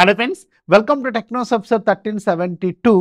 Hello friends, welcome to Technos episode 1372.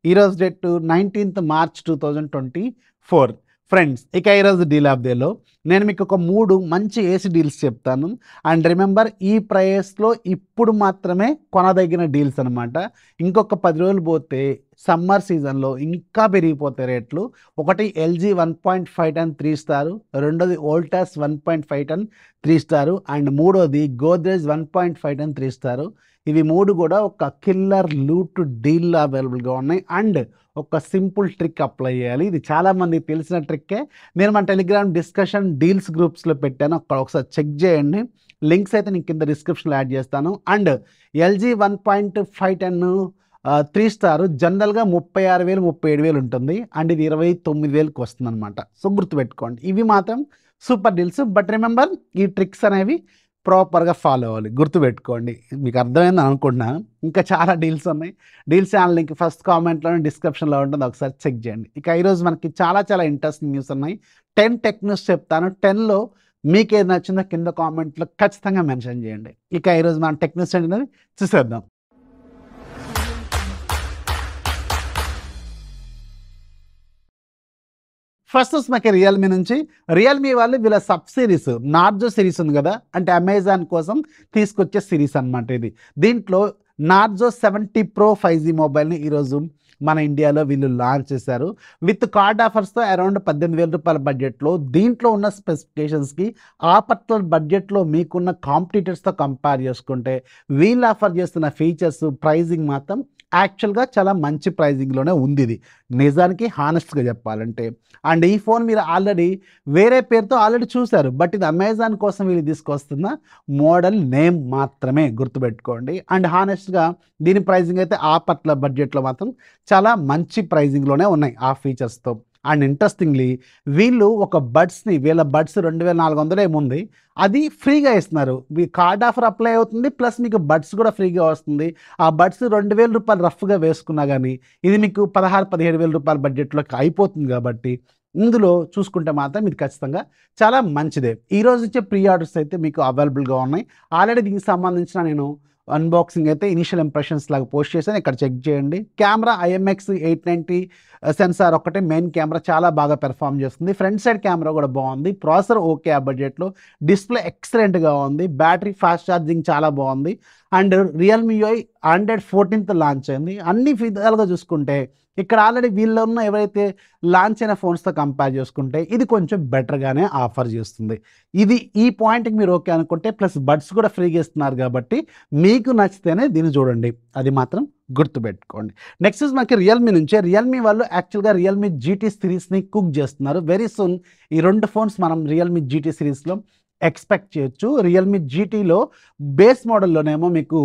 ఈరోజు date 19th March 2024. Friends, ఇక ఈరోజు deal of డేలో నేను మీకు ఒక 3 మంచి ఏసీ డీల్స్ చెప్తాను. అండ్ రిమెంబర్, ఈ ప్రైస్లో ఇప్పుడు మాత్రమే కొనదగిన డీల్స్ అనమాట. ఇంకొక 10 రోజులు పోతే సమ్మర్ సీజన్లో ఇంకా పెరిగిపోతాయి రేట్లు. ఒకటి ఎల్జీ 1.5 టన్ 3 స్టారు, రెండోది వోల్టాస్ 1.5 టన్ 3 స్టారు, అండ్ మూడోది గోద్రేజ్ 1.5 టన్ 3 స్టారు. ఇవి 3 కూడా ఒక కిల్లర్ లూట్ డీల్ అవైలబుల్గా ఉన్నాయి. అండ్ ఒక సింపుల్ ట్రిక్ అప్లై చేయాలి. ఇది చాలామందికి తెలిసిన ట్రిక్కే. నేను మన టెలిగ్రామ్ డిస్కషన్ డీల్స్ గ్రూప్స్లో పెట్టాను, అక్కడ ఒకసారి చెక్ చేయండి. లింక్స్ అయితే నేను కింద డిస్క్రిప్షన్లో యాడ్ చేస్తాను. అండ్ ఎల్జీ 1.5 టన్ 3 స్టార్ జనరల్గా 36,000 37,000 ఉంటుంది. అండ్ ఇది 29,000కి వస్తుంది అనమాట. సో గుర్తుపెట్టుకోండి, ఇవి మాత్రం సూపర్ డీల్స్. బట్ రిమెంబర్, ఈ ట్రిక్స్ అనేవి ప్రాపర్గా ఫాలో అవ్వాలి. గుర్తుపెట్టుకోండి, మీకు అర్థమైందని అనుకుంటున్నాను. ఇంకా చాలా డీల్స్ ఉన్నాయి. డీల్స్ ఛానల్ లింక్ ఫస్ట్ కామెంట్లోనే డిస్క్రిప్షన్లో ఉంటుంది, ఒకసారి చెక్ చేయండి. ఇక ఈరోజు మనకి చాలా ఇంట్రెస్టింగ్ న్యూస్ ఉన్నాయి. 10 టెక్ న్యూస్ చెప్తాను. 10లో మీకు ఏది నచ్చిందో కింద కామెంట్లో ఖచ్చితంగా మెన్షన్ చేయండి. ఇక ఈరోజు మనం టెక్ న్యూస్ అనేది చూసేద్దాం. ఫస్ట్ మనకి రియల్మీ నుంచి. రియల్మీ వాళ్ళు వీళ్ళ సబ్ సిరీస్ నార్జో సిరీస్ ఉంది కదా, అంటే అమెజాన్ కోసం తీసుకొచ్చే సిరీస్ అనమాట ఇది. దీంట్లో నార్జో 70 Pro 5G మొబైల్ని ఈరోజు మన ఇండియాలో వీళ్ళు లాంచ్ చేశారు. విత్ కార్డ్ ఆఫర్స్తో అరౌండ్ 18,000 రూపాయల బడ్జెట్లో. దీంట్లో ఉన్న స్పెసిఫికేషన్స్కి ఆ పర్టికులర్ బడ్జెట్లో మీకున్న కాంపిటీటర్స్తో కంపేర్ చేసుకుంటే వీళ్ళు ఆఫర్ చేస్తున్న ఫీచర్స్, ప్రైజింగ్ మాత్రం యాక్చువల్గా చాలా మంచి ప్రైజింగ్లోనే ఉంది ఇది, నిజానికి హానెస్ట్గా చెప్పాలంటే. అండ్ ఈ ఫోన్ మీరు ఆల్రెడీ వేరే పేరుతో ఆల్రెడీ చూశారు, బట్ ఇది అమెజాన్ కోసం వీళ్ళు తీసుకొస్తున్న మోడల్ నేమ్ మాత్రమే, గుర్తుపెట్టుకోండి. అండ్ హానెస్ట్గా దీని ప్రైజింగ్ అయితే ఆ పట్ల బడ్జెట్లో మాత్రం చాలా మంచి ప్రైజింగ్లోనే ఉన్నాయి ఆ ఫీచర్స్తో. అండ్ ఇంట్రెస్టింగ్లీ వీళ్ళు ఒక బడ్స్ని, వీళ్ళ బడ్స్ 2,400 ఏముంది, అది ఫ్రీగా ఇస్తున్నారు. మీ కార్డ్ ఆఫర్ అప్లై అవుతుంది, ప్లస్ మీకు బడ్స్ కూడా ఫ్రీగా వస్తుంది. ఆ బడ్స్ 2,000 రూపాయలు రఫ్గా వేసుకున్నా కానీ ఇది మీకు 16,000-17,000 రూపాయల బడ్జెట్లోకి అయిపోతుంది. కాబట్టి ఇందులో చూసుకుంటే మాత్రం ఇది ఖచ్చితంగా చాలా మంచిదే. ఈరోజు ఇచ్చే ప్రీ ఆర్డర్స్ అయితే మీకు అవైలబుల్గా ఉన్నాయి. ఆల్రెడీ దీనికి సంబంధించిన నేను అన్బాక్సింగ్ అయితే ఇనిషియల్ ఇంప్రెషన్స్ లాగా పోస్ట్ చేశాను, ఇక్కడ చెక్ చేయండి. కెమెరా IMX 890 సెన్సార్ ఒక్కటే మెయిన్ కెమెరా చాలా బాగా పెర్ఫామ్ చేస్తుంది. ఫ్రంట్ సైడ్ కెమెరా కూడా బాగుంది. ప్రాసెసర్ ఓకే ఆ బడ్జెట్లో. డిస్ప్లే ఎక్సలెంట్గా ఉంది. బ్యాటరీ ఫాస్ట్ ఛార్జింగ్ చాలా బాగుంది. And Realme UI Android 14th launch అయింది. అన్ని విధాలుగా చూసుకుంటే ఇక్కడ ఆల్రెడీ వీళ్ళు ఉన్న ఎవరైతే లాంచ్ అయిన ఫోన్స్తో కంపేర్ చేసుకుంటే ఇది కొంచెం బెటర్గానే ఆఫర్ చేస్తుంది. ఇది ఈ పాయింట్కి మీరు ఓకే అనుకుంటే, ప్లస్ బడ్స్ కూడా ఫ్రీగా ఇస్తున్నారు కాబట్టి మీకు నచ్చితేనే దీన్ని చూడండి, అది మాత్రం గుర్తుపెట్టుకోండి. నెక్స్ట్ మనకి రియల్మీ నుంచే. రియల్మీ వాళ్ళు యాక్చువల్గా రియల్మీ GT సిరీస్ని కుక్ చేస్తున్నారు. వెరీ సూన్ ఈ 2 ఫోన్స్ మనం రియల్మీ GT సిరీస్లో ఎక్స్పెక్ట్ చేయొచ్చు. రియల్మీ GTలో బేస్ మోడల్లోనేమో మీకు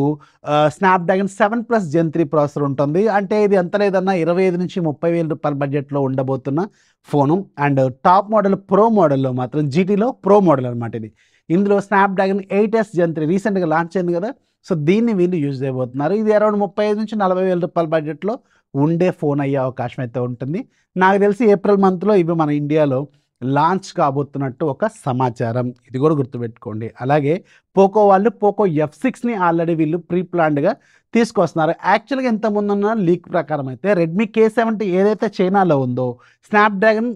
స్నాప్డ్రాగన్ 7+ Gen 3 ప్రాసెసర్ ఉంటుంది. అంటే ఇది ఎంత లేదన్నా 25,000-30,000 రూపాయల బడ్జెట్లో ఉండబోతున్న phone. And top model pro మోడల్లో మాత్రం GTలో ప్రో మోడల్ అనమాట ఇది. ఇందులో స్నాప్డ్రాగన్ 8S Gen 3 రీసెంట్గా లాంచ్ అయింది కదా, సో దీన్ని వీళ్ళు యూజ్ చేయబోతున్నారు. ఇది అరౌండ్ 35,000-40,000 రూపాయల బడ్జెట్లో ఉండే ఫోన్ అయ్యే అవకాశం అయితే ఉంటుంది. నాకు తెలిసి ఏప్రిల్ మంత్లో ఇవి మన ఇండియాలో లాంచ్ కాబోతున్నట్టు ఒక సమాచారం, ఇది కూడా గుర్తుపెట్టుకోండి. అలాగే పోకో వాళ్ళు పోకో F6ని ఆల్రెడీ వీళ్ళు ప్రీ ప్లాన్డ్గా తీసుకొస్తున్నారు. యాక్చువల్గా ఎంతమంది ఉన్న లీక్ ప్రకారం అయితే రెడ్మీ K70 ఏదైతే చైనాలో ఉందో, Snapdragon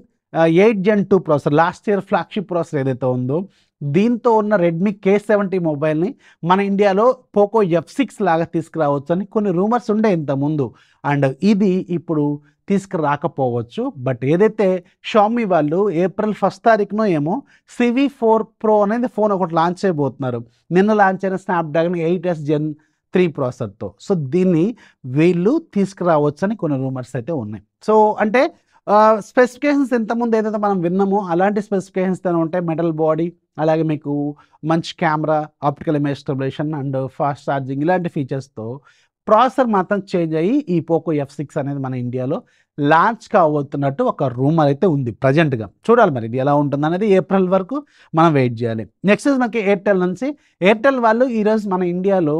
8 Gen 2 processor, last year flagship processor ఏదైతే ఉందో, దీంతో ఉన్న రెడ్మీ K70 మొబైల్ని మన ఇండియాలో పోకో F6 లాగా తీసుకురావచ్చు అని కొన్ని రూమర్స్ ఉండే ఇంతకుముందు. అండ్ ఇది ఇప్పుడు తీసుకురాకపోవచ్చు. బట్ ఏదైతే షామీ వాళ్ళు ఏప్రిల్ 1st తారీఖునో ఏమో CV4 Pro అనేది ఫోన్ ఒకటి లాంచ్ చేయబోతున్నారు. నిన్న లాంచ్ అయిన స్నాప్డ్రాగన్ 8S Gen 3 ప్రాసెసర్తో. సో దీన్ని వీళ్ళు తీసుకురావచ్చు అని కొన్ని రూమర్స్ అయితే ఉన్నాయి. సో అంటే స్పెసిఫికేషన్స్ ఇంతకుముందు ఏదైతే మనం విన్నామో అలాంటి స్పెసిఫికేషన్స్తో ఉంటాయి. మెటల్ బాడీ, అలాగే మీకు మంచి camera, optical image stabilisation and fast charging, ఇలాంటి ఫీచర్స్తో ప్రాసెసర్ మాత్రం చేంజ్ అయ్యి ఈ పోకో F6 అనేది మన ఇండియాలో లాంచ్ కాబోతున్నట్టు ఒక రూమర్ అయితే ఉంది ప్రజెంట్గా. చూడాలి మరి ఇది ఎలా ఉంటుంది అనేది ఏప్రిల్ వరకు మనం వెయిట్ చేయాలి. నెక్స్ట్ మనకి ఎయిర్టెల్ నుంచి, ఎయిర్టెల్ వాళ్ళు ఈరోజు మన ఇండియాలో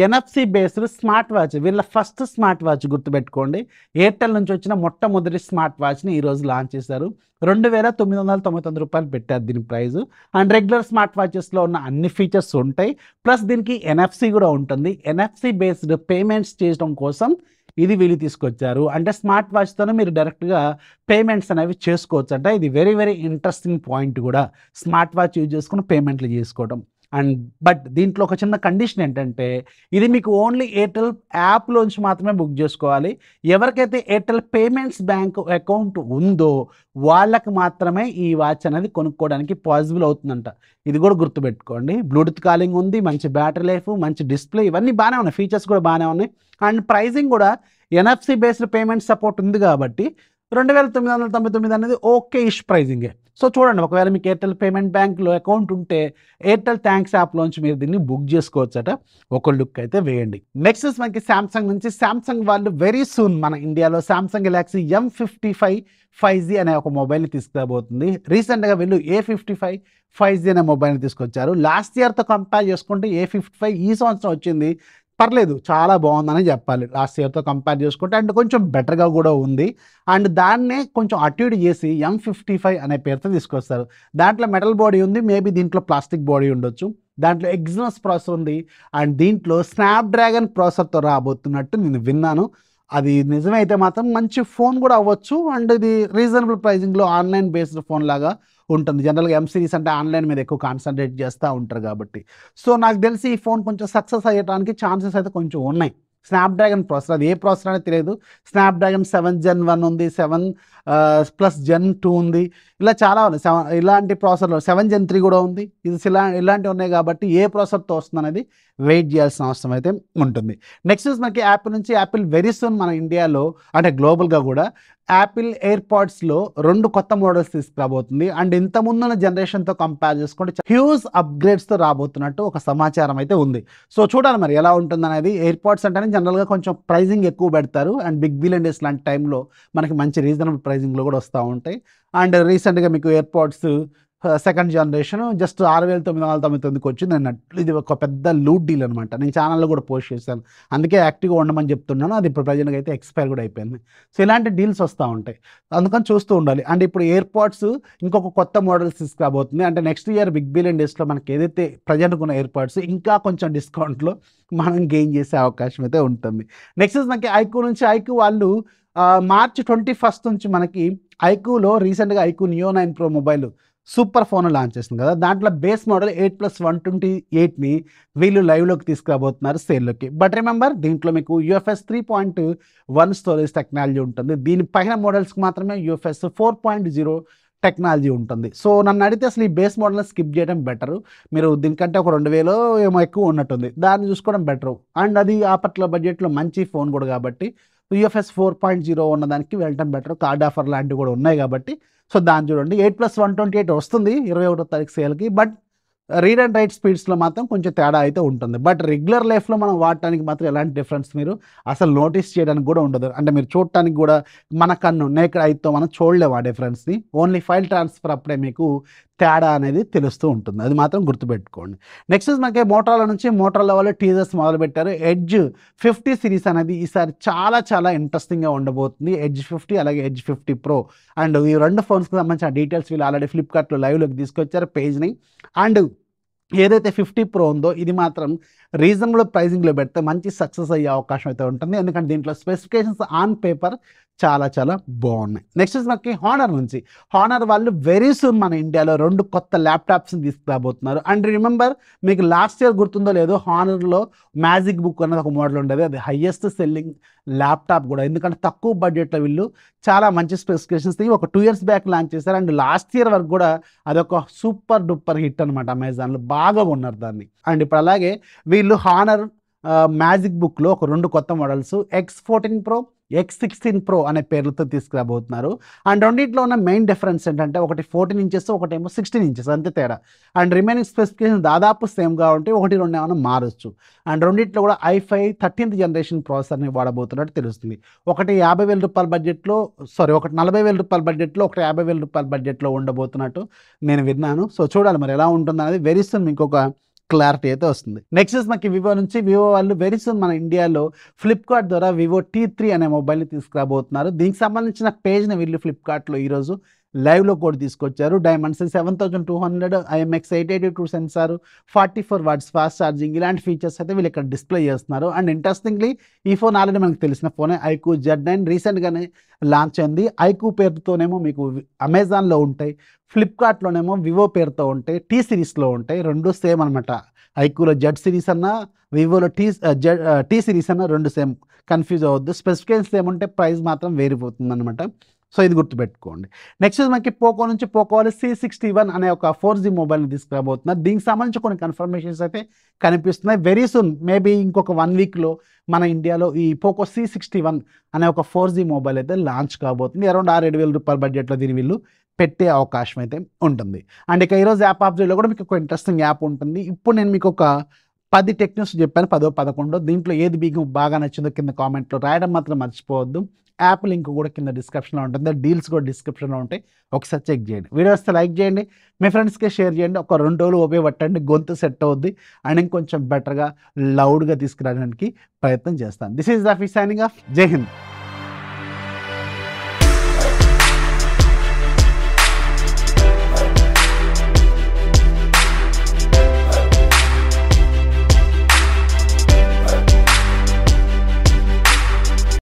ఎన్ఎఫ్సి బేస్డ్ స్మార్ట్ వాచ్, వీళ్ళ ఫస్ట్ స్మార్ట్ వాచ్ గుర్తుపెట్టుకోండి, ఎయిర్టెల్ నుంచి వచ్చిన మొట్టమొదటి స్మార్ట్ వాచ్ని ఈరోజు లాంచ్ చేశారు. 2,999 రూపాయలు పెట్టారు దీని ప్రైస్. అండ్ రెగ్యులర్ స్మార్ట్ వాచెస్లో ఉన్న అన్ని ఫీచర్స్ ఉంటాయి, ప్లస్ దీనికి ఎన్ఎఫ్సి కూడా ఉంటుంది. ఎన్ఎఫ్సి బేస్డ్ పేమెంట్స్ చేయడం కోసం ఇది వీళ్ళు తీసుకొచ్చారు. అంటే స్మార్ట్ వాచ్తోనే మీరు డైరెక్ట్గా పేమెంట్స్ అనేవి చేసుకోవచ్చు. అంటే ఇది వెరీ వెరీ ఇంట్రెస్టింగ్ పాయింట్ కూడా, స్మార్ట్ వాచ్ యూజ్ చేసుకుని పేమెంట్లు చేసుకోవడం. అండ్ బట్ దీంట్లో ఒక చిన్న కండిషన్ ఏంటంటే, ఇది మీకు ఓన్లీ ఎయిర్టెల్ యాప్లోంచి మాత్రమే బుక్ చేసుకోవాలి. ఎవరికైతే ఎయిర్టెల్ పేమెంట్స్ బ్యాంక్ అకౌంట్ ఉందో వాళ్ళకి మాత్రమే ఈ వాచ్ అనేది కొనుక్కోవడానికి పాసిబుల్ అవుతుందంట. ఇది కూడా గుర్తుపెట్టుకోండి. బ్లూటూత్ కాలింగ్ ఉంది, మంచి బ్యాటరీ లైఫ్, మంచి డిస్ప్లే, ఇవన్నీ బాగానే ఉన్నాయి, ఫీచర్స్ కూడా బాగానే ఉన్నాయి. అండ్ ప్రైజింగ్ కూడా ఎన్ఎఫ్సి బేస్డ్ పేమెంట్ సపోర్ట్ ఉంది కాబట్టి 2,999 అనేది ఓకే ఇష్ ప్రైజింగే. సో చూడండి, ఒకవేళ మీకు ఎయిర్టెల్ పేమెంట్ బ్యాంక్లో అకౌంట్ ఉంటే ఎయిర్టెల్ థ్యాంక్స్ యాప్లోంచి మీరు దీన్ని బుక్ చేసుకోవచ్చట. ఒక లుక్ అయితే వేయండి. నెక్స్ట్ మనకి శాంసంగ్ నుంచి, శాంసంగ్ వాళ్ళు వెరీ సూన్ మన ఇండియాలో శాంసంగ్ గెలాక్సీ M55 5G అనే ఒక మొబైల్ని తీసుకురాబోతుంది. రీసెంట్గా వీళ్ళు A55 5G అనే మొబైల్ని తీసుకొచ్చారు. లాస్ట్ ఇయర్తో కంపేర్ చేసుకుంటే A55 ఈ సంవత్సరం వచ్చింది, పర్లేదు, చాలా బాగుందని చెప్పాలి లాస్ట్ ఇయర్తో కంపేర్ చేసుకుంటే. అండ్ కొంచెం బెటర్గా కూడా ఉంది. అండ్ దాన్నే కొంచెం అటు ఇటు చేసి M55 అనే పేరుతో తీసుకొస్తారు. దాంట్లో మెటల్ బాడీ ఉంది, మేబీ దీంట్లో ప్లాస్టిక్ బాడీ ఉండొచ్చు. దాంట్లో ఎగ్జినోస్ ప్రాసెసర్ ఉంది. అండ్ దీంట్లో స్నాప్డ్రాగన్ ప్రాసెసర్తో రాబోతున్నట్టు నేను విన్నాను. అది నిజమైతే మాత్రం మంచి ఫోన్ కూడా అవ్వచ్చు. అండ్ ఇది రీజనబుల్ ప్రైజింగ్లో ఆన్లైన్ బేస్డ్ ఫోన్ లాగా ఉంటుంది. జనరల్గా M సిరీస్ అంటే ఆన్లైన్ మీద ఎక్కువ కాన్సన్ట్రేట్ చేస్తూ ఉంటారు కాబట్టి. సో నాకు తెలిసి ఈ ఫోన్ కొంచెం సక్సెస్ అయ్యడానికి ఛాన్సెస్ అయితే కొంచెం ఉన్నాయి. స్నాప్డ్రాగన్ ప్రాసెసర్, అది ఏ ప్రాసెసర్ అనేది తెలియదు. స్నాప్డ్రాగన్ 7 Gen 1 ఉంది, 7 ప్లస్ Gen 2 ఉంది, ఇలా చాలా ఉన్నాయి. ఇలాంటి ప్రాసెసర్లో 7 Gen 3 కూడా ఉంది. ఇది ఇలాంటివి ఉన్నాయి కాబట్టి ఏ ప్రాసెసర్తో వస్తుంది అనేది వెయిట్ చేయాల్సిన అవసరం అయితే ఉంటుంది. నెక్స్ట్ మనకి యాపిల్ నుంచి, యాపిల్ వెరీ సూన్ మన ఇండియాలో అంటే గ్లోబల్గా కూడా యాపిల్ ఎయిర్పాడ్స్లో 2 కొత్త మోడల్స్ తీసుకురాబోతుంది. అండ్ ఇంత ముందున్న జనరేషన్తో కంపేర్ చేసుకుంటే హ్యూజ్ అప్గ్రేడ్స్తో రాబోతున్నట్టు ఒక సమాచారం అయితే ఉంది. సో చూడాలి మరి ఎలా ఉంటుంది అనేది. ఎయిర్పాడ్స్ అంటేనే జనరల్గా కొంచెం ప్రైజింగ్ ఎక్కువ పెడతారు. అండ్ బిగ్ బిలియన్ డేస్ లాంటి టైంలో మనకి మంచి రీజనబుల్ ప్రైజింగ్లో కూడా వస్తూ ఉంటాయి. అండ్ రీసెంట్గా మీకు ఎయిర్పాడ్స్ సెకండ్ జనరేషన్ జస్ట్ 6,999కి వచ్చింది అన్నట్టు. ఇది ఒక పెద్ద లూట్ డీల్ అనమాట. నేను ఛానల్లో కూడా పోస్ట్ చేశాను, అందుకే యాక్టివ్గా ఉండమని చెప్తున్నాను. అది ఇప్పుడు ప్రజెంట్గా అయితే ఎక్స్పైర్ కూడా అయిపోయింది. సో ఇలాంటి డీల్స్ వస్తూ ఉంటాయి, అందుకని చూస్తూ ఉండాలి. అండ్ ఇప్పుడు ఎయిర్పాడ్స్ ఇంకొక కొత్త మోడల్స్ తీసుకురాబోతుంది. అంటే నెక్స్ట్ ఇయర్ బిగ్ బిలియన్ డేస్లో మనకి ఏదైతే ప్రజెంట్గా ఉన్న ఎయిర్పాడ్స్ ఇంకా కొంచెం డిస్కౌంట్లో మనం గెయిన్ చేసే అవకాశం అయితే ఉంటుంది. నెక్స్ట్ మనకి ఐక్యూ నుంచి, ఐక్యూ వాళ్ళు మార్చ్ 21 నుంచి మనకి ఐక్యూలో రీసెంట్గా iQOO Neo 9 Pro mobile super phone launch చేస్తుంది కదా. దాంట్లో బేస్ మోడల్ 8+128ని వీళ్ళు లైవ్లోకి తీసుకురాబోతున్నారు సేల్లోకి. బట్ రిమెంబర్, దీంట్లో మీకు UFS 3.1 స్టోరేజ్ టెక్నాలజీ ఉంటుంది. దీనిపైన మోడల్స్కి మాత్రమే UFS 4.0 టెక్నాలజీ ఉంటుంది. సో నన్ను అడిగితే అసలు ఈ బేస్ మోడల్ని స్కిప్ చేయడం బెటరు. మీరు దీనికంటే ఒక 2,000 ఏమో ఎక్కువ ఉన్నట్టుంది, దాన్ని చూసుకోవడం బెటరు. అండ్ అది ఆ పర్టికులర్ బడ్జెట్లో మంచి ఫోన్ కూడా కాబట్టి UFS 4.0 ఉన్నదానికి వెళ్ళటం బెటర్. కార్డ్ ఆఫర్ లాంటివి కూడా ఉన్నాయి కాబట్టి సో దాన్ని చూడండి. 8+128 వస్తుంది 21వ తారీఖు సేల్కి. బట్ రీడ్ అండ్ రైట్ స్పీడ్స్లో మాత్రం కొంచెం తేడా అయితే ఉంటుంది. బట్ రెగ్యులర్ లైఫ్లో మనం వాడటానికి మాత్రం ఎలాంటి డిఫరెన్స్ మీరు అసలు నోటీస్ చేయడానికి కూడా ఉండదు. అంటే మీరు చూడటానికి కూడా మన కన్ను నేకడ్ ఐతో మనం చూడలేము ఆ డిఫరెన్స్ని. ఓన్లీ ఫైల్ ట్రాన్స్ఫర్ అప్పుడే మీకు తేడా అనేది తెలుస్తూ ఉంటుంది, అది మాత్రం గుర్తుపెట్టుకోండి. నెక్స్ట్ మనకి మోటరోలా నుంచి, మోటరోలా వాళ్ళు టీజర్స్ మొదలుపెట్టారు. ఎడ్జ్ 50 సిరీస్ అనేది ఈసారి చాలా చాలా ఇంట్రెస్టింగ్గా ఉండబోతుంది. ఎడ్జ్ 50 అలాగే ఎడ్జ్ 50 Pro. అండ్ ఈ 2 ఫోన్స్కి సంబంధించిన డీటెయిల్స్ వీళ్ళు ఆల్రెడీ ఫ్లిప్కార్ట్లో లైవ్లోకి తీసుకొచ్చారు పేజ్ని. అండ్ ఏదైతే 50 Pro ఉందో ఇది మాత్రం రీజనబుల్ ప్రైజింగ్లో పెడితే మంచి సక్సెస్ అయ్యే అవకాశం అయితే ఉంటుంది. ఎందుకంటే దీంట్లో స్పెసిఫికేషన్స్ ఆన్ పేపర్ చాలా చాలా బాగున్నాయి. నెక్స్ట్ మనకి హానర్ నుంచి, హానర్ వాళ్ళు వెరీ సూన్ మన ఇండియాలో 2 కొత్త ల్యాప్టాప్స్ని తీసుకురాబోతున్నారు. అండ్ రిమెంబర్, మీకు లాస్ట్ ఇయర్ గుర్తుందో లేదో, హానర్లో మ్యాజిక్ బుక్ అనేది ఒక మోడల్ ఉండేది. అది హైయెస్ట్ సెల్లింగ్ ల్యాప్టాప్ కూడా, ఎందుకంటే తక్కువ బడ్జెట్లో వీళ్ళు చాలా మంచి స్పెసిఫికేషన్స్ ఒక 2 years బ్యాక్ లాంచ్ చేశారు. అండ్ లాస్ట్ ఇయర్ వరకు కూడా అదొక సూపర్ డూపర్ హిట్ అనమాట. అమెజాన్లో బాగా ఉన్నారు దాన్ని. అండ్ ఇప్పుడు అలాగే వీళ్ళు హానర్ మ్యాజిక్ బుక్లో ఒక 2 కొత్త models X14 Pro, X16 Pro అనే పేర్లతో తీసుకురాబోతున్నారు. అండ్ రెండిట్లో ఉన్న మెయిన్ డిఫరెన్స్ ఏంటంటే ఒకటి 14 ఇంచెస్, ఒకటేమో 16 ఇంచెస్ అంతే తేడా. అండ్ రిమైనింగ్ స్పెసిఫికేషన్ దాదాపు సేమ్గా ఉంటే 1-2 ఏమైనా మారొచ్చు. అండ్ రెండిట్లో కూడా i5 13th జనరేషన్ ప్రాసెసర్ని వాడబోతున్నట్టు తెలుస్తుంది. ఒకటి 50,000 రూపాయల బడ్జెట్లో, ఒకటి 40,000 రూపాయల బడ్జెట్లో, ఒకటి 50,000 రూపాయల బడ్జెట్లో ఉండబోతున్నట్టు నేను విన్నాను. సో చూడాలి మరి ఎలా ఉంటుంది అనేది. వెరీ సూన్ మీకు ఒక క్లారిటీ అయితే వస్తుంది. నెక్స్ట్ మనకి వివో నుంచి. వివో వాళ్ళు వెరీ సూన్ మన ఇండియాలో ఫ్లిప్కార్ట్ ద్వారా వివో T3 అనే మొబైల్ని తీసుకురాబోతున్నారు. దీనికి సంబంధించిన పేజ్ని వీళ్ళు ఫ్లిప్కార్ట్లో ఈరోజు లైవ్లో కూడా తీసుకొచ్చారు. Diamonds 7200 IMX 882 sensor, 44 watts fast charging, ఇలాంటి ఫీచర్స్ అయితే వీళ్ళు ఇక్కడ డిస్ప్లే చేస్తున్నారు. అండ్ ఇంట్రెస్టింగ్లీ ఈ ఫోన్ ఆల్రెడీ మనకు తెలిసిన ఫోనే, iQOO Z9 రీసెంట్గానే లాంచ్ అయింది. iQOO పేరుతోనేమో మీకు అమెజాన్లో ఉంటాయి, ఫ్లిప్కార్ట్లోనేమో వివో పేరుతో ఉంటాయి, T సిరీస్లో ఉంటాయి. రెండు సేమ్ అనమాట. iQOOలో Z సిరీస్ అన్నా, వివోలో T సిరీస్ అన్నా రెండు సేమ్, కన్ఫ్యూజ్ అవ్వద్దు. స్పెసిఫికేషన్స్ ఏమంటే ప్రైస్ మాత్రం వేరిపోతుంది అనమాట. సో ఇది గుర్తుపెట్టుకోండి. నెక్స్ట్ మనకి పోకో నుంచి. పోకో వాళ్ళు C61 అనే ఒక 4G మొబైల్ని తీసుకురాబోతున్నారు. దీనికి సంబంధించి కొన్ని కన్ఫర్మేషన్స్ అయితే కనిపిస్తున్నాయి. వెరీ సూన్ మేబీ ఇంకొక 1 వీక్లో మన ఇండియాలో ఈ పోకో C61 అనే ఒక 4G మొబైల్ అయితే లాంచ్ కాబోతుంది. అరౌండ్ 6-7,000 రూపాయల బడ్జెట్లో దీన్ని వీళ్ళు పెట్టే అవకాశం అయితే ఉంటుంది. అండ్ ఇక ఈరోజు యాప్ ఆఫ్ డేలో కూడా మీకు ఒక ఇంట్రెస్టింగ్ యాప్ ఉంటుంది. ఇప్పుడు నేను మీకు ఒక 10 టెక్ న్యూస్ చెప్పాను, 10-11. దీంట్లో ఏది మీకు బాగా నచ్చిందో కింద కామెంట్లో రాయడం మాత్రం మర్చిపోవద్దు. యాప్ లింక్ కూడా కింద డిస్క్రిప్షన్లో ఉంటుంది, డీల్స్ కూడా డిస్క్రిప్షన్లో ఉంటాయి. ఒకసారి చెక్ చేయండి. వీడియో వస్తే లైక్ చేయండి, మీ ఫ్రెండ్స్కి షేర్ చేయండి. ఒక 2 రోజులు ఉపయోగపట్టండి, గొంతు సెట్ అవుద్ది. అండ్ ఇంకొంచెం బెటర్గా లౌడ్గా తీసుకురావడానికి ప్రయత్నం చేస్తాను. This is Rafi signing off. జై హింద్.